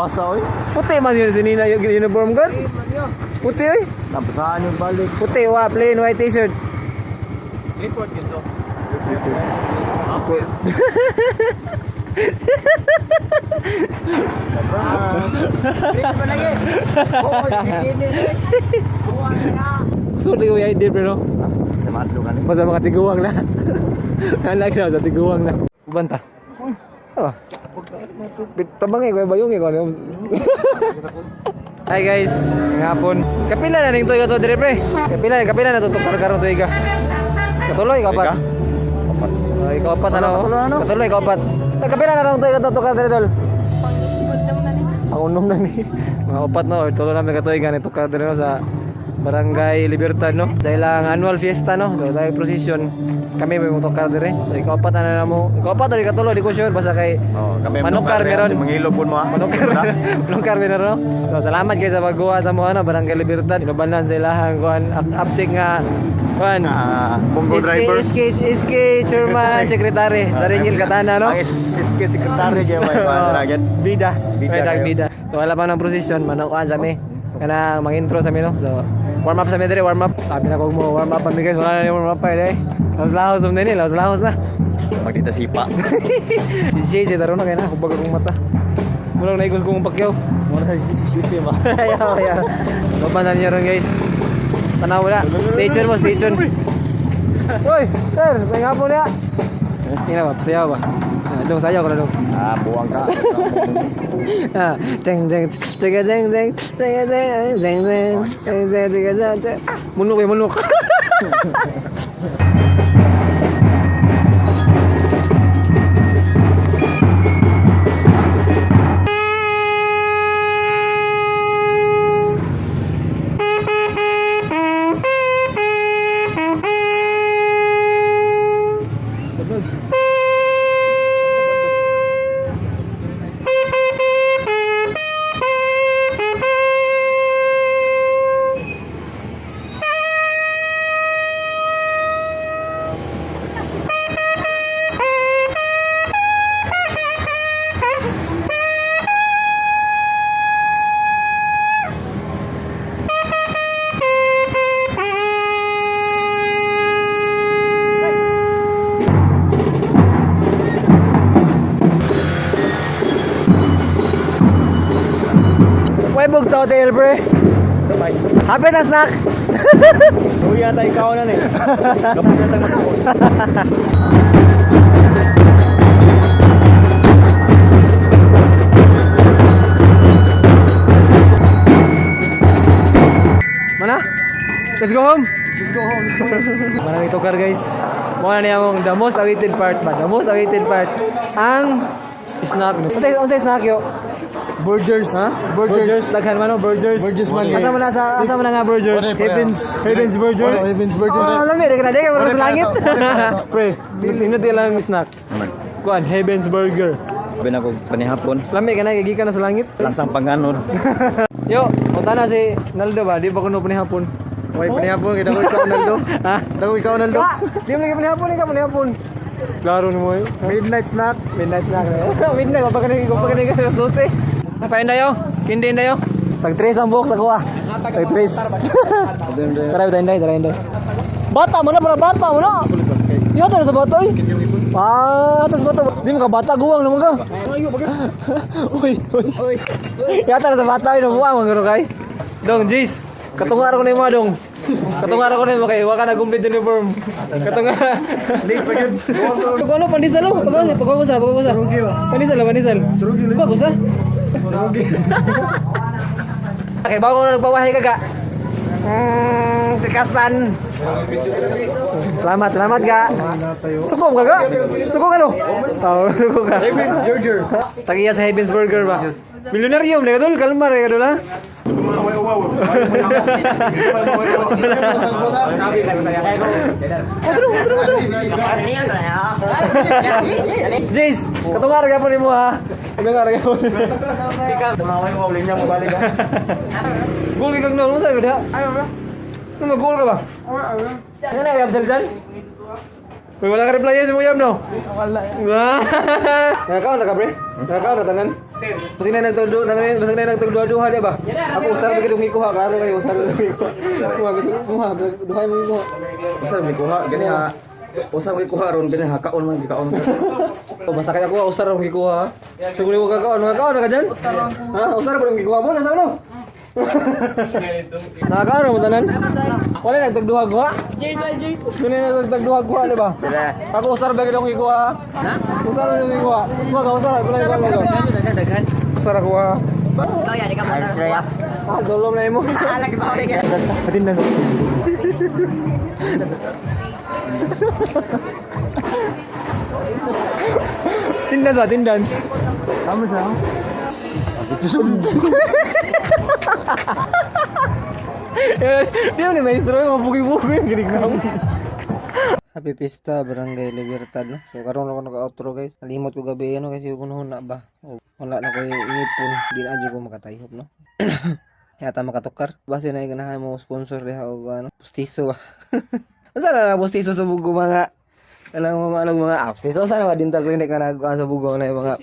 basa oy. Puti man yun si Nina yung uniform guard. Puti oy. Tapsaan yung balik. Puti, plain white t-shirt. Report gito. Sorry ko yung idea bro. Samadlo ka ni. Basta mga tiguang na. Anak na sa tiguang na. Banta. Oh. Tabang ko bayong ko. Hi guys, ngapon. Kapila na ning toy to dire pre. Kapila na to karon toy ka. Katuloy kapat. Kapat. Ay kapat ano? Katuloy kapat. Kapila na lang toy to ka dire dol. Ang unom na ni. Mga opat no, tulo na may katoy ganito ka dire sa Barangay Libertad no. Dahil ang annual fiesta no, dahil procession kami may motokar dire. So ikaw apat na mo. Ikaw apat ri katulo di ko sure basta kay Kami manukar meron. Mangilo pun mo. Manukar meron no. So salamat guys sa pagguha sa mo ano Barangay Libertad. Inubanan sa ilahang kuan update nga kuan Bongo driver. SK chairman secretary Darinil Katana no. Ang SK secretary kay may Bida. Bida. So wala pa ng procession manukuan sa mi. Kana mang-intro sa mi no. So warm up sa mi dire, warm up. Sabi na ko mo warm up pa mi guys, wala na yung warm up pa eh. Lahos mo nini, lahos na. Magdita sipa. Si taro na kaya na kubag akong mata. Murang naigos kong pakyaw. Muna si shooting ba. Ayaw. Babanan niyo ron guys. Tanaw na. Stay tuned. Hoy, sir, may hapon na. Ina ba, pasayaw ba? Dong sayaw ko na dong. Buwang ka. Jeng munuk. May bugtaw tayo, pre. Happy na snack. Uy, yata ikaw na ni. Kapag yata magkakot. Mana? Let's go home. Mana ito car guys. Muna niya mong the most awaited part ba? The most awaited part. Ang snack. Unsay snack yo? Burgers. Ha? Burgers. Daghan man no, burgers. Burgers man. Asa mo na nga burgers? Heaven's Burgers. Heaven's Burgers. Oh, alam mo, deka mo sa langit. Pre, tinod lang ang snack. Kuan, Heaven's Burger. Sabi na ko panihapon. Lami ka na, gigikan na sa langit. Lasang panganod. Yo, punta na si Naldo ba? Di ba kuno panihapon? Wait, panihapon. Kita ko ikaw, Naldo. Ha? Kita ko ikaw, Naldo. Di mo lagi panihapon. Klaro mo eh. Midnight snack. Midnight snack na. Midnight, kapag ka na 12. Napain dayo? Kindi dayo? Tag-3 ang buhok sa kuha. Tag-3. Tara tayo. Bata mo na. Yo, tara sa bata eh. Atas bata. Di mo ka bata, guwang naman ka. Uy. Yata na sa bata ay nabuwang mga kay. Dong, Jis. Katungar ko na yung mga dong. Katungar ko na yung mga kay. Waka na complete uniform. Katungar. Hindi pa yun. Ano, pandisalo? Pagkakusa. Pandisal. Pagkakusa? Okay, bago na nagpawahay ka ga. Tikasan. Selamat ga. Sukom ka ga? Sukom ka no? Sukom ka. Heaven's Burger. Tagiya sa Heaven's Burger ba? Milyonaryo, mga dol. Kalmar, mga dol ha? Jace, katungar ka po ni mo ha? Katungar ka po ni mo. Tumaway mo, uling niya mo balik ha. Goal ka kang naman sa'yo, ha? Ayaw ba? Ano goal ka ba? Ano na, Yab Saljan? Wala ka reply yan sa mo Yab, no? Wala. Nakakaon na ka, pre? Nakakaon na tanan? Basta na nagtugduha di ba? Ako usar ba kidong ikuha klaro kayo usar kidong ikuha. Kuha duhay mo ikuha. Usap may kuha gani ha. Usap may kuha ron gani ha kaon man gikaon. O basta kaya ko usar ang ikuha. Siguro mo kakaon ka dyan? Ha? Usar ba ang ikuha mo nasa ano? Nakakaano mo tanan? Wala nagtagduha-guha? Jason. Kuni nagtagduha-guha di ba? Ako usar ba kidong ikuha? Ha? Usar ang ikuha. Kuha ka usar pala ikuha. Usar ako ha. Kau ya, di kamu ada. Ah, dolom na imo. Lagi bawa dia. Atin na. Tindan. Kamu siya? Itu dia ni maestro yang buki-buki gini kamu. Happy Pista Barangay Libertad no. So karon ako naka-outro guys. Nalimot ko gabi ano kasi kuno na ba. Wala na ko ngipon, di na jud ko makatayhop no. Yata makatukar. Base na ganahan mo sponsor diha og ano, pustiso ba. Asa na pustiso sa bugo mga mga apps. So sana mga dental clinic na sa bugo na mga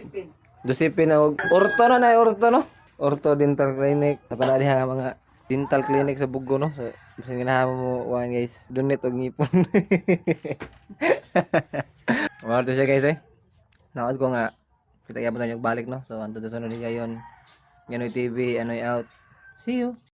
dosipin na og orto na orto no. Orto dental clinic. Tapos na diha mga dental clinic sa bugo no. So bisan ganahan mo wan guys, donate og ngipon. Mga to siya guys eh. Naod ko nga kita kaya pa tayo balik no. So anto sa sunod ni gayon. Ganoy TV, anoy out. See you.